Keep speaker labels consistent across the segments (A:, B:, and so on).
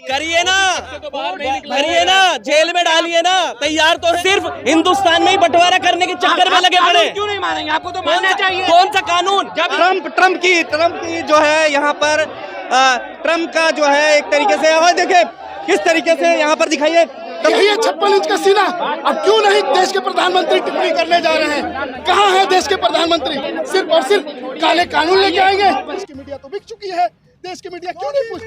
A: करिए ना, भरिए ना, जेल में डालिए ना। तैयार तो सिर्फ हिंदुस्तान में ही बंटवारा करने के चक्कर में लगे पड़े।
B: क्यों नहीं मानेंगे? आपको तो मानना चाहिए।
A: कौन सा कानून? ट्रम्प की जो है यहाँ पर ट्रम्प का जो है एक तरीके से, और देखिए किस तरीके से यहाँ पर दिखाइए,
C: यही है 56 इंच का सीना। अब क्यों नहीं देश के प्रधानमंत्री टिप्पणी करने जा रहे हैं? कहाँ है देश के प्रधानमंत्री? सिर्फ और सिर्फ काले कानून लेके आएंगे। देश की मीडिया तो बिक चुकी है। देश की मीडिया क्यों नहीं पूछी?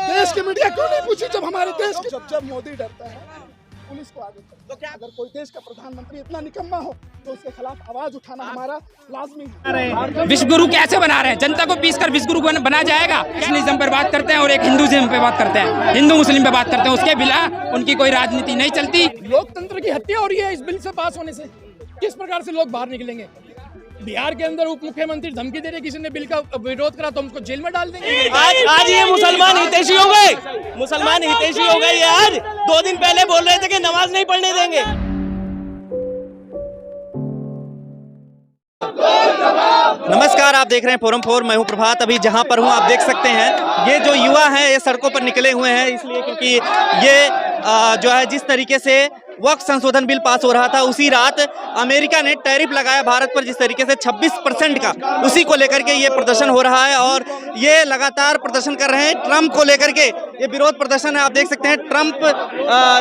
C: देश की मीडिया क्यों नहीं पूछी? जब हमारे देश के जब मोदी डरता है पुलिस को आगे तो क्या, अगर कोई देश का प्रधानमंत्री इतना निकम्मा हो तो उसके खिलाफ आवाज उठाना हमारा लाजमी है।
B: विश्व गुरु कैसे बना रहे हैं? जनता को पीस कर विश्व गुरु बना जाएगा? मुस्लिम पर बात करते हैं और एक हिंदुइज्म पे बात करते हैं, हिंदू मुस्लिम पे बात करते हैं। उसके बिना उनकी कोई राजनीति नहीं चलती।
D: लोकतंत्र की हत्या हो रही है इस बिल से पास होने से। किस प्रकार से लोग बाहर निकलेंगे? बिहार के अंदर उप मुख्यमंत्री धमकी दे रहे, किसी ने बिल का विरोध करा तो हमको जेल में डाल देंगे।
A: आज ये मुसलमान हितैषी हो गए, मुसलमान हितैषी हो गए। ये आज 2 दिन पहले बोल रहे थे कि नमाज नहीं पढ़ने देंगे। नमस्कार, आप देख रहे हैं फोरम 4, मैं हूं प्रभात। अभी जहां पर हूं आप देख सकते हैं ये जो युवा हैं ये सड़कों पर निकले हुए हैं, इसलिए क्योंकि ये जो है जिस तरीके से वक्फ संशोधन बिल पास हो रहा था उसी रात अमेरिका ने टैरिफ लगाया भारत पर, जिस तरीके से 26% का, उसी को लेकर के ये प्रदर्शन हो रहा है। और ये लगातार प्रदर्शन कर रहे हैं ट्रम्प को लेकर के। ये विरोध प्रदर्शन है, आप देख सकते हैं ट्रम्प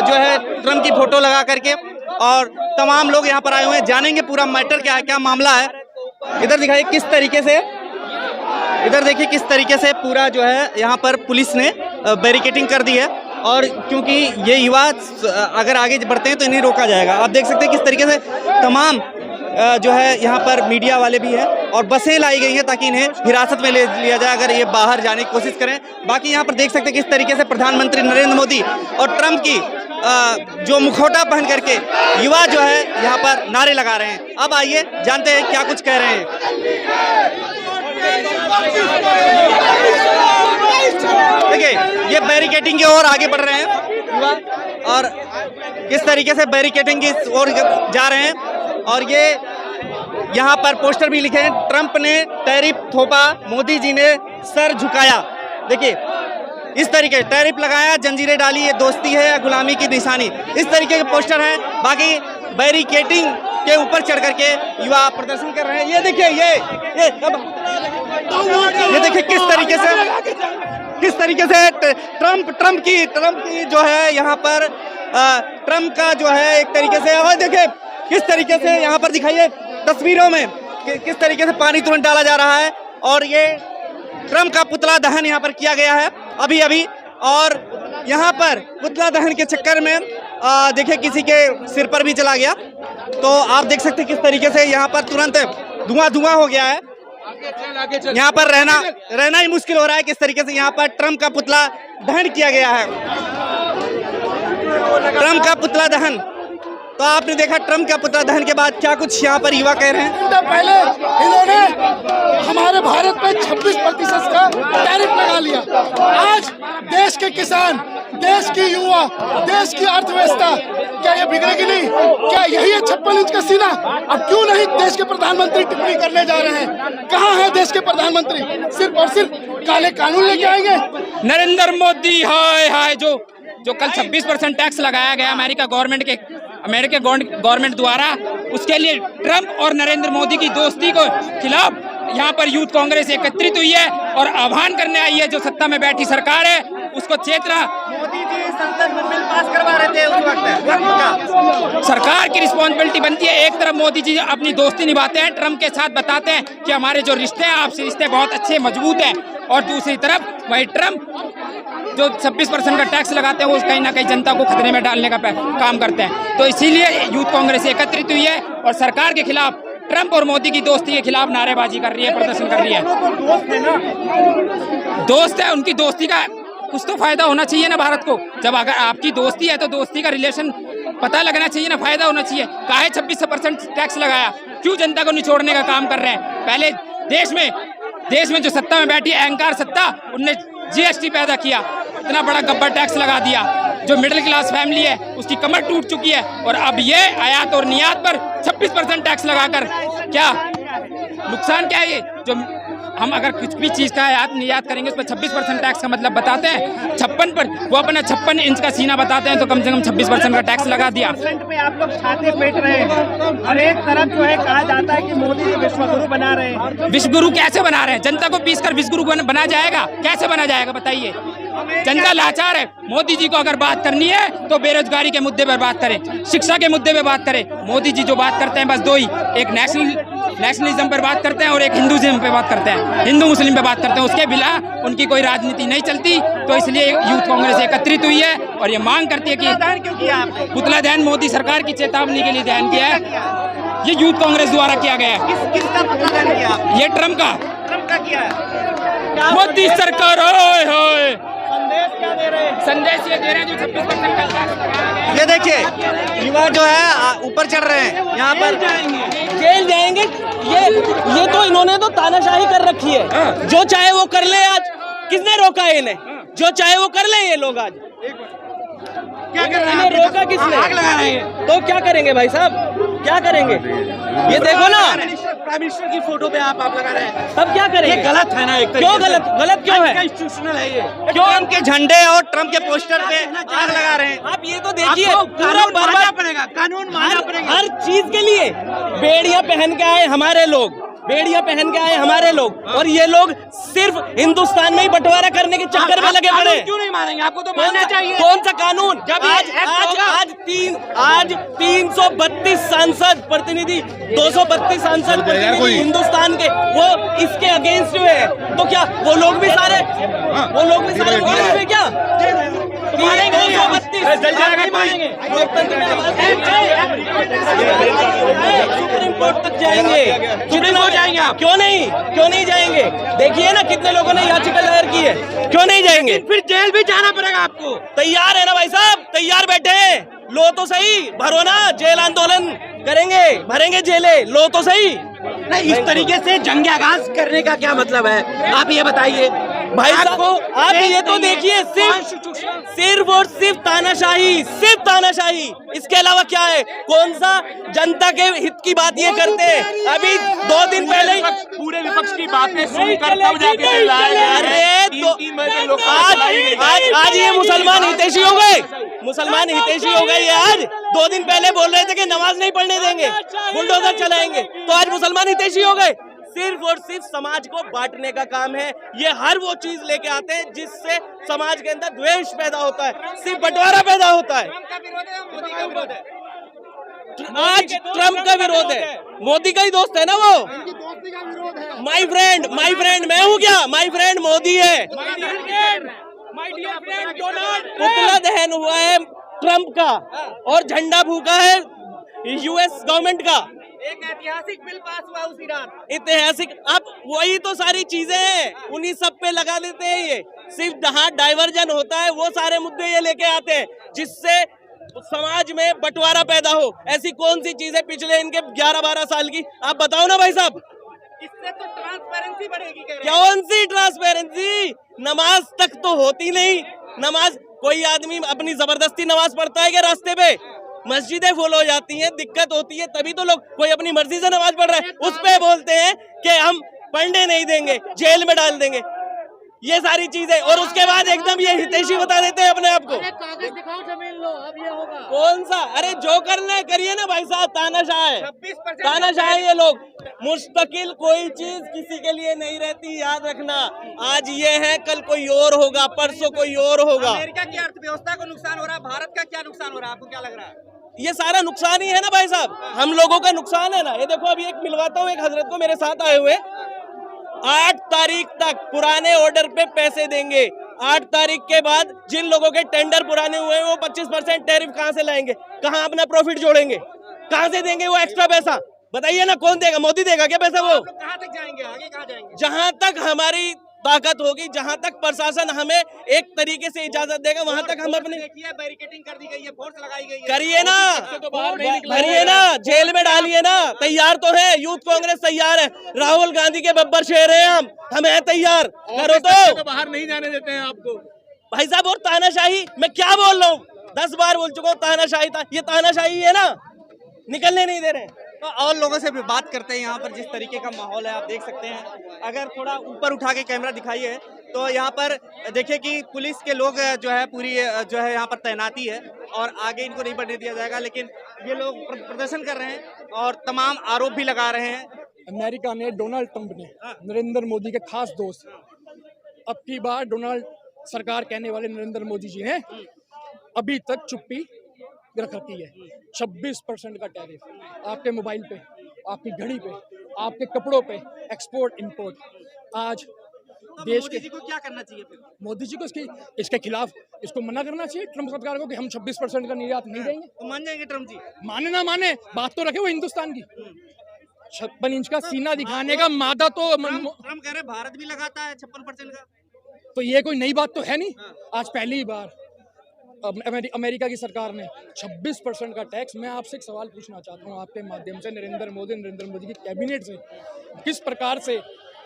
A: जो है ट्रम्प की फोटो लगा करके, और तमाम लोग यहाँ पर आए हुए हैं। जानेंगे पूरा मैटर क्या है, क्या मामला है। इधर दिखाइए किस तरीके से, इधर देखिए किस तरीके से पूरा जो है यहाँ पर पुलिस ने बैरिकेडिंग कर दी है। और क्योंकि ये युवा अगर आगे बढ़ते हैं तो इन्हें रोका जाएगा। आप देख सकते हैं किस तरीके से तमाम जो है यहाँ पर मीडिया वाले भी हैं और बसें लाई गई हैं ताकि इन्हें हिरासत में ले लिया जाए अगर ये बाहर जाने की कोशिश करें। बाकी यहाँ पर देख सकते हैं किस तरीके से प्रधानमंत्री नरेंद्र मोदी और ट्रम्प की जो मुखौटा पहन करके युवा जो है यहाँ पर नारे लगा रहे हैं। अब आइए जानते हैं क्या कुछ कह रहे हैं। देखिए ये बैरिकेडिंग की ओर आगे बढ़ रहे हैं युवा, और किस तरीके से बैरिकेडिंग की ओर जा रहे हैं। और ये यहाँ पर पोस्टर भी लिखे हैं, ट्रम्प ने टैरिफ थोपा, मोदी जी ने सर झुकाया। देखिए इस तरीके टैरिफ लगाया, जंजीरें डाली, ये दोस्ती है या गुलामी की निशानी, इस तरीके के पोस्टर हैं। बाकी बैरिकेडिंग के ऊपर चढ़ करके युवा प्रदर्शन कर रहे हैं। ये देखिए ये देखिए किस तरीके से ट्रम्प की जो है यहाँ पर ट्रम्प का जो है एक तरीके से, और देखिए किस तरीके से यहाँ पर दिखाइए तस्वीरों में किस तरीके से पानी तुरंत डाला जा रहा है। और ये ट्रम्प का पुतला दहन यहाँ पर किया गया है अभी। और यहाँ पर पुतला दहन के चक्कर में देखिए किसी के सिर पर भी चला गया। तो आप देख सकते हैं किस तरीके से यहाँ पर तुरंत धुआं हो गया है। यहाँ पर रहना ही मुश्किल हो रहा है। किस तरीके से यहाँ पर ट्रम्प का पुतला दहन किया गया है, ट्रम्प का पुतला दहन। तो आपने देखा ट्रम्प का पुतला दहन के बाद क्या कुछ यहाँ पर युवा कह रहे हैं।
C: पहले इन्होंने हमारे भारत पे 26% का टैरिफ लगा लिया। आज देश के किसान, देश की युवा, देश की अर्थव्यवस्था क्या ये बिगड़ेगी नहीं? क्या यही है 56 इंच का सीना? अब क्यों नहीं देश के प्रधानमंत्री टिप्पणी करने जा रहे हैं? कहाँ है देश के प्रधानमंत्री? सिर्फ और सिर्फ काले कानून लेके आएंगे।
B: नरेंद्र मोदी हाय जो कल 26% टैक्स लगाया गया अमेरिका गवर्नमेंट द्वारा, उसके लिए ट्रम्प और नरेंद्र मोदी की दोस्ती को खिलाफ यहाँ पर यूथ कांग्रेस एकत्रित हुई है और आह्वान करने आई है। जो सत्ता में बैठी सरकार है उसको चेतना।
A: मोदी जी संसद में बिल पास करवा रहे थे उस वक्त।
B: सरकार की रिस्पॉन्सिबिलिटी बनती है। एक तरफ मोदी जी अपनी दोस्ती निभाते हैं, ट्रम्प के साथ बताते हैं कि हमारे जो रिश्ते हैं आपसे रिश्ते बहुत अच्छे मजबूत हैं, और दूसरी तरफ वही ट्रम्प जो 26% का टैक्स लगाते हैं वो कहीं ना कहीं जनता को खतरे में डालने का काम करते हैं। तो इसीलिए यूथ कांग्रेस एकत्रित हुई है और सरकार के खिलाफ, ट्रम्प और मोदी की दोस्ती के खिलाफ नारेबाजी कर रही है, प्रदर्शन कर रही है। दोस्त है, उनकी दोस्ती का कुछ तो फायदा होना चाहिए ना भारत को। जब अगर आपकी दोस्ती है तो दोस्ती का रिलेशन पता लगना चाहिए ना, फायदा होना चाहिए। काहे 26% टैक्स लगाया? क्यों जनता को निचोड़ने का काम कर रहे हैं? पहले देश में जो सत्ता में बैठी अहंकार सत्ता, उनने GST पैदा किया, इतना बड़ा गब्बर टैक्स लगा दिया। जो मिडिल क्लास फैमिली है उसकी कमर टूट चुकी है, और अब ये आयात और निर्यात पर 26% टैक्स लगाकर क्या नुकसान क्या है? ये जो हम अगर कुछ भी चीज़ का याद करेंगे उस पर 26% टैक्स का मतलब बताते हैं। 56 पर वो अपना 56 इंच का सीना बताते हैं तो कम से कम 26% का टैक्स लगा दिया।
A: पे आप लोग छाते पीट रहे हैं और एक तरफ जो है कहा जाता है कि मोदी जी विश्वगुरु बना रहे हैं।
B: विश्वगुरु कैसे बना रहे हैं? जनता को पीस कर विश्वगुरु बना जाएगा? कैसे बना जाएगा बताइए? जनता लाचार है। मोदी जी को अगर बात करनी है तो बेरोजगारी के मुद्दे पर बात करें, शिक्षा के मुद्दे पर बात करें। मोदी जी जो बात करते हैं बस दो ही, एक नेशनलिज्म पर बात करते हैं और एक हिंदुइज्म पे बात करते हैं, हिंदू मुस्लिम पे बात करते हैं। उसके बिना उनकी कोई राजनीति नहीं चलती। तो इसलिए यूथ कांग्रेस एकत्रित हुई है और ये मांग करती है कि पुतला दहन मोदी सरकार की चेतावनी के लिए दहन किया है। ये यूथ कांग्रेस द्वारा किया गया है।
A: किसका पुतला दहन किया?
B: ये ट्रम्प का
A: किया है।
B: मोदी सरकार होए
A: संदेश क्या दे रहे हैं?
B: संदेश ये दे रहे हैं जो 26% का टैक्स।
A: ये देखिए युवा जो है ऊपर चढ़ रहे हैं, यहाँ पर
E: जेल जाएंगे। ये तो इन्होंने तो तानाशाही कर रखी है। जो चाहे वो कर ले। आज किसने रोका है इन्हें? जो चाहे वो कर ले ये लोग। आज
A: क्या कर रहे
E: इन्हें रोका किसने?
A: आग लगा रहे हैं।
E: तो क्या करेंगे भाई साहब? क्या करेंगे? ये देखो ना,
A: प्राइम मिनिस्टर की फोटो पे आप लगा रहे हैं।
E: तब क्या करेंगे?
A: गलत है ना? एक
E: क्यों गलत? गलत क्यों है?
A: इंस्टीट्यूशनल है ये। क्यों ट्रम्प के झंडे और ट्रम्प के पोस्टर पे आग लगा रहे हैं?
E: आप ये तो देखिए,
A: कानून मानना पड़ेगा, कानून मानना पड़ेगा
E: हर चीज के लिए। बेड़ियां पहन के आए हमारे लोग, बेड़ियां पहन के आए हमारे लोग, और ये लोग सिर्फ हिंदुस्तान में ही बंटवारा करने के चक्कर में लगे पड़े।
A: क्यों नहीं मानेंगे? आपको तो मानना चाहिए।
E: कौन सा कानून? आज 332 सांसद प्रतिनिधि, 232 सांसद प्रतिनिधि हिंदुस्तान के, वो इसके अगेंस्ट हुए हैं। तो क्या वो लोग भी सारे अगेंस्ट हुए क्या? मानेंगे 232 मानेंगे। सुप्रीम कोर्ट तक जाएंगे। सुप्रीम कोर्ट जाएंगे आप? क्यों नहीं जाएंगे? देखिए ना कितने लोगों ने याचिका दायर की है। क्यों नहीं जाएंगे?
A: फिर जेल भी जाना पड़ेगा आपको।
E: तैयार है ना भाई साहब? तैयार बैठे हैं। लो तो सही, भरो ना। जेल आंदोलन करेंगे, भरेंगे जेलें। लो तो सही।
A: नहीं, इस तरीके से जंग आगाज करने का क्या मतलब है? आप ये बताइए
E: भाई साहब। आप ये तो देखिए, सिर्फ और सिर्फ तानाशाही, सिर्फ तानाशाही। इसके अलावा क्या है? कौन सा जनता के हित की बात ये करते हैं? अभी 2 दिन पहले
B: पूरे विपक्ष की बातें सुनकर
E: आज ये मुसलमान हितैषी हो गए। मुसलमान हितैषी हो गए ये आज। 2 दिन पहले बोल रहे थे कि नमाज नहीं पढ़ने देंगे, बुलडोजर चलाएंगे, तो आज मुसलमान हितैषी हो गए। सिर्फ और सिर्फ समाज को बांटने का काम है। ये हर वो चीज लेके आते हैं जिससे समाज के अंदर द्वेष पैदा होता है, सिर्फ बंटवारा पैदा होता है। आज ट्रम्प का विरोध है, मोदी का ही दोस्त है ना वो। माय फ्रेंड मैं हूँ क्या? माय फ्रेंड मोदी है। पुतला दहन हुआ है ट्रम्प का और झंडा फूका है यूएस गवर्नमेंट का।
A: एक ऐतिहासिक बिल पास हुआ उसी रात।
E: ऐतिहासिक। अब वही तो सारी चीजें हैं, उन्हीं सब पे लगा देते हैं। ये सिर्फ जहाँ डाइवर्जन होता है वो सारे मुद्दे ये लेके आते हैं जिससे समाज में बंटवारा पैदा हो। ऐसी कौन सी चीजें पिछले इनके 11-12 साल की आप बताओ ना भाई साहब।
A: इससे तो ट्रांसपेरेंसी बढ़ेगी।
E: कौन सी ट्रांसपेरेंसी? नमाज तक तो होती नहीं। नमाज कोई आदमी अपनी जबरदस्ती नमाज पढ़ता है क्या? रास्ते पे मस्जिदें फुल हो जाती हैं, दिक्कत होती है, तभी तो लोग कोई अपनी मर्जी से नमाज पढ़ रहा है। उस पे बोलते हैं कि हम पढ़ने नहीं देंगे, जेल में डाल देंगे, ये सारी चीजें। और उसके बाद एकदम ये हितैषी बता देते हैं अपने आप को।
D: कागज दिखाओ, जमीन लो, अब ये होगा।
E: कौन सा? अरे जो करना है करिए ना भाई साहब। तानाशाह है,
A: 26%
E: तानाशाह है ये लोग। मुस्तकिल कोई चीज किसी के लिए नहीं रहती, याद रखना। आज ये है, कल कोई और होगा, परसों कोई और होगा।
A: अमेरिका की अर्थव्यवस्था को नुकसान हो रहा है, भारत का क्या नुकसान हो रहा है? आपको क्या लग रहा है?
E: ये सारा नुकसान ही है ना भाई साहब, हम लोगों का नुकसान है ना। ये देखो अभी एक मिलवाता हूँ, एक हजरत को मेरे साथ आए हुए। 8 तारीख तक पुराने ऑर्डर पे पैसे देंगे। 8 तारीख के बाद जिन लोगों के टेंडर पुराने हुए हैं वो 25% टैरिफ कहाँ से लाएंगे? कहाँ अपना प्रॉफिट जोड़ेंगे? कहाँ से देंगे वो एक्स्ट्रा पैसा? बताइए ना, कौन देगा? मोदी देगा क्या पैसा? वो
A: कहाँ तक जाएंगे? आगे कहाँ जाएंगे?
E: जहाँ तक हमारी ताकत होगी, जहाँ तक प्रशासन हमें एक तरीके से इजाजत देगा, वहाँ तक हम अपने
A: बैरिकेडिंग कर दी गई है, फोर्स लगाई गई है।
E: करिए ना, भरिए ना, जेल में डालिए ना। तैयार तो है, यूथ कांग्रेस तैयार है। राहुल गांधी के बब्बर शेर है हम हैं तैयार। करो तो
D: बाहर नहीं जाने देते हैं आपको
E: भाई साहब। और तानाशाही, मैं क्या बोल रहा हूँ, 10 बार बोल चुका हूँ, तानाशाही ये तानाशाही है ना, निकलने नहीं दे रहे।
A: तो और लोगों से भी बात करते हैं यहाँ पर जिस तरीके का माहौल है आप देख सकते हैं। अगर थोड़ा ऊपर उठा के कैमरा दिखाइए तो यहाँ पर देखिए कि पुलिस के लोग जो है पूरी जो है यहाँ पर तैनाती है और आगे इनको नहीं बढ़ने दिया जाएगा, लेकिन ये लोग प्रदर्शन कर रहे हैं और तमाम आरोप भी लगा रहे हैं।
D: अमेरिका ने डोनाल्ड ट्रंप ने नरेंद्र मोदी के खास दोस्त, अब की बार डोनाल्ड सरकार कहने वाले नरेंद्र मोदी जी ने अभी तक चुप्पी रख रखी है। 26% का टैरिफ आपके मोबाइल पे, आपकी घड़ी पे, आपके कपड़ों पे, एक्सपोर्ट इंपोर्ट। आज देश
A: मोदी जी को क्या करना चाहिए फिर?
D: मोदी जी को इसके खिलाफ इसको मना करना चाहिए ट्रंप सरकार को कि हम 26% का निर्यात नहीं देंगे।
A: तो मान जाएंगे ट्रम्प जी?
D: माने ना माने, बात तो रखे वो हिंदुस्तान की। 56 इंच का सीना दिखाने का मादा तो
A: ट्रम्प कह रहे भारत भी लगाता है 56% का।
D: तो ये कोई नई बात तो है नहीं। आज पहली बार अमेरिका की सरकार ने 26% का टैक्स। मैं आपसे एक सवाल पूछना चाहता हूँ आपके माध्यम से, नरेंद्र मोदी की कैबिनेट से किस प्रकार से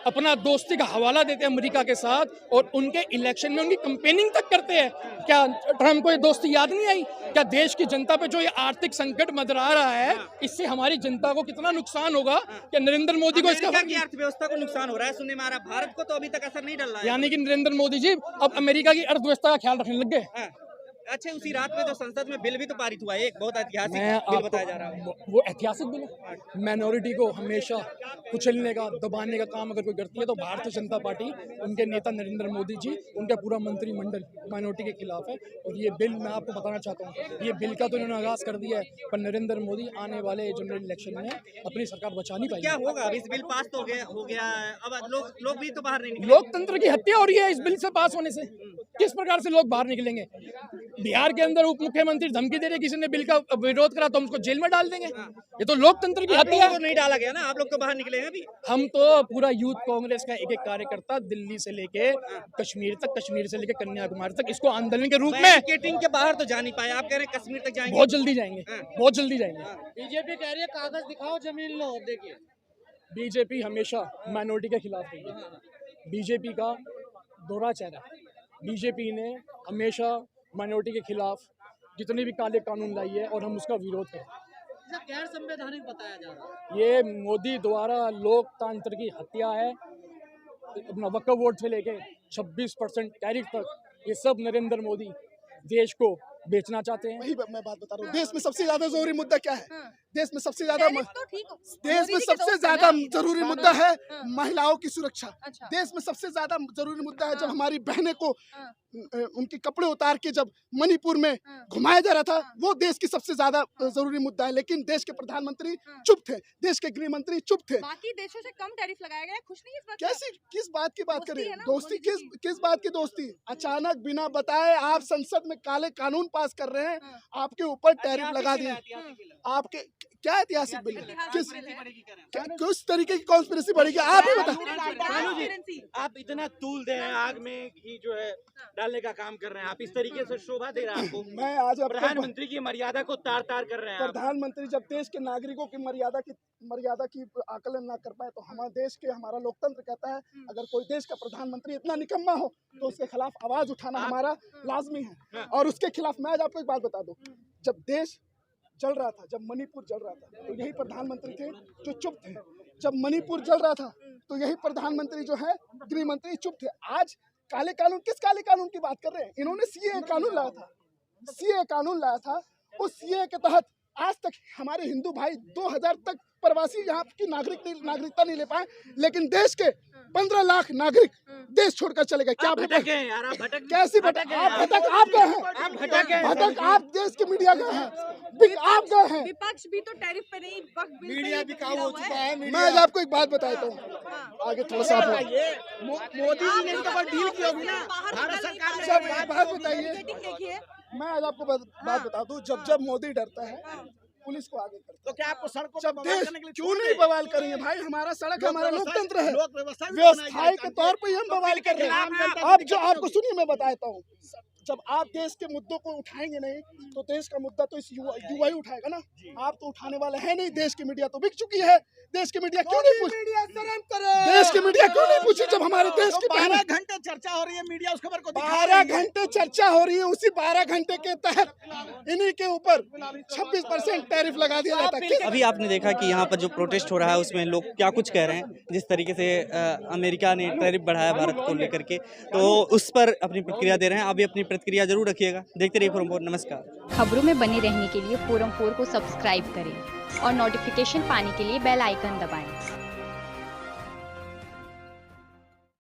D: अपना दोस्ती का हवाला देते हैं अमेरिका के साथ और उनके इलेक्शन में उनकी कैंपेनिंग तक करते हैं। क्या ट्रम्प को ये दोस्ती याद नहीं आई? क्या देश की जनता पे जो ये आर्थिक संकट मंडरा रहा है, इससे हमारी जनता को कितना नुकसान होगा? क्या नरेंद्र मोदी को इसका
A: अर्थव्यवस्था को नुकसान हो रहा है सुनने में आ रहा है, भारत को तो अभी तक असर नहीं डल रहा है।
D: यानी कि नरेंद्र मोदी जी अब अमेरिका की अर्थव्यवस्था का ख्याल रखने लग गए।
A: अच्छा, उसी रात में जो संसद में बिल भी तो पारित हुआ है, एक बहुत ऐतिहासिक बिल बताया जा रहा है।
D: वो ऐतिहासिक बिल है। माइनॉरिटी को हमेशा कुचलने का, दबाने का काम अगर कोई करती है तो भारतीय जनता पार्टी, उनके नेता नरेंद्र मोदी जी, उनका पूरा मंत्रिमंडल माइनॉरिटी के खिलाफ है। और ये बिल मैं आपको बताना चाहता हूँ, ये बिल का तो इन्होंने आगाज कर दिया है, पर नरेंद्र मोदी आने वाले जनरल इलेक्शन में अपनी सरकार बचा नहीं पाएगी।
A: क्या होगा? अब इस बिल पास तो हो गया है, अब लोग भी तो बाहर नहीं निकले।
D: लोकतंत्र की हत्या हो रही है इस बिल से पास होने से। किस प्रकार से लोग बाहर निकलेंगे? बिहार के अंदर उप मुख्यमंत्री धमकी दे रहे, किसी ने बिल का विरोध करा तो हम उसको जेल में डाल देंगे। ये तो लोकतंत्र की हत्या है।
A: नहीं डाला गया ना, आप लोग तो बाहर निकले हैं अभी।
D: हम तो पूरा यूथ कांग्रेस का एक एक कार्यकर्ता दिल्ली से लेके कश्मीर तक, कश्मीर से लेके कन्याकुमारी तक इसको आंदोलन के रूप में
A: के बाहर तो जा नहीं पाए, आप कह रहे हैं कश्मीर तक जाएंगे।
D: बहुत जल्दी जाएंगे, बहुत जल्दी जाएंगे।
E: बीजेपी कह रही है कागज दिखाओ, जमीन लो। देखिए,
D: बीजेपी हमेशा माइनॉरिटी के खिलाफ रही है। बीजेपी का दोहरा चेहरा, बीजेपी ने हमेशा माइनॉरिटी के खिलाफ जितने भी काले कानून लाई है और हम उसका विरोध करें।
E: गैर संवैधानिक बताया जा रहा है।
D: ये मोदी द्वारा लोकतंत्र की हत्या है। अपना वक्फ बोर्ड से लेके 26% टैरिफ तक, ये सब नरेंद्र मोदी देश को बेचना चाहते हैं।
C: वही मैं बात बता रहा हूँ। देश में सबसे ज्यादा जरूरी मुद्दा क्या है? देश में सबसे ज्यादा जरूरी मुद्दा है महिलाओं की सुरक्षा। देश में सबसे ज्यादा जरूरी मुद्दा है, जब हमारी बहनें को उनके कपड़े उतार के जब मणिपुर में घुमाया जा रहा था, वो देश की सबसे ज्यादा जरूरी मुद्दा है। लेकिन देश के प्रधानमंत्री चुप थे, देश के गृह मंत्री चुप थे।
F: बाकी देशों से कम टैरिफ लगाया गया, खुश नहीं इस बात?
C: कैसी, किस बात की बात करें? दोस्ती किस बात की दोस्ती? अचानक बिना बताए आप संसद में काले कानून पास कर रहे हैं, आपके ऊपर टैरिफ लगा दिए। आपके क्या ऐतिहासिक बिल है? किस तरीके की कॉन्स्पिरेसी बढ़ेगी? आप ही बताओ।
E: आप इतना तूल दे रहे हैं, आग में घी जो है डालने का काम कर रहे हैं, आप इस तरीके से शोभा दे रहे हैं आपको।
C: मैं आज
E: प्रधानमंत्री की मर्यादा को तार तार कर रहे हैं।
C: प्रधानमंत्री जब देश के नागरिकों की मर्यादा की आकलन ना कर पाए तो हमारे देश के, हमारा लोकतंत्र कहता है अगर कोई देश का प्रधानमंत्री इतना निकम्मा हो तो उसके खिलाफ आवाज उठाना हमारा लाजमी है। और उसके खिलाफ मैं आज आपको एक बात बता दूं, जब देश जल रहा था, जब मणिपुर जल रहा था, तो यही प्रधानमंत्री थे जो चुप थे। जब मणिपुर जल रहा था तो यही प्रधानमंत्री जो है, गृह मंत्री चुप थे। आज काले कानून, किस काले कानून की बात कर रहे हैं? इन्होंने सीए कानून लाया था, सीए कानून लाया था। उस सीए के तहत आज तक हमारे हिंदू भाई 2000 तक प्रवासी यहाँ की नागरिकता नहीं ले पाए, लेकिन देश के 15 लाख नागरिक देश छोड़कर चले गए। क्या
E: भटके हैं यार? आप भटक
C: कैसी भटक? आप गए हैं, भटक आप देश के मीडिया गए हैं, आप गए हैं।
F: विपक्ष भी तो टैरिफ पे नहीं,
C: मीडिया बिकाऊ हो चुका है। मैं आज आपको एक बात बताता हूँ, आगे थोड़ा सा
E: मोदी जी ने इनके ऊपर डील की होगी ना, भारत सरकार ने।
C: बात बताइए, मैं आज आपको बात बता दूं, जब मोदी डरता है पुलिस को आगे करता है।
E: तो क्या आपको सड़कों
C: जब देश क्यों नहीं बवाल करेंगे भाई? हमारा सड़क, हमारा लोकतंत्र है, व्यवस्थाई के तौर पर ही हम बवाल कर रहे हैं। अब जो आपको सुनिए, मैं बताता हूँ, जब आप देश के मुद्दों को उठाएंगे नहीं तो देश का मुद्दा तो इस युवा ही उठाएगा ना। आप तो उठाने वाले हैं नहीं। देश की मीडिया तो बिक चुकी है। देश की मीडिया क्यों नहीं पूछी? देश की मीडिया क्यों नहीं पूछी जब हमारे देश की
G: 12 घंटे चर्चा हो रही है, मीडिया उस खबर को
C: 12 घंटे चर्चा हो रही है, उसी 12 घंटे के तहत इन्हीं के ऊपर 26% टैरिफ लगा दिया जाता है।
A: अभी आपने देखा कि यहाँ पर जो प्रोटेस्ट हो रहा है उसमें लोग क्या कुछ कह रहे हैं, जिस तरीके से अमेरिका ने टैरिफ बढ़ाया भारत को लेकर के, तो उस पर अपनी प्रतिक्रिया दे रहे हैं। अभी अपनी प्रतिक्रिया जरूर रखिएगा। देखते रहिए फोरम 4। नमस्कार।
H: खबरों में बने रहने के लिए फोरम 4 को सब्सक्राइब करें और नोटिफिकेशन पाने के लिए बेल आइकन दबाएं।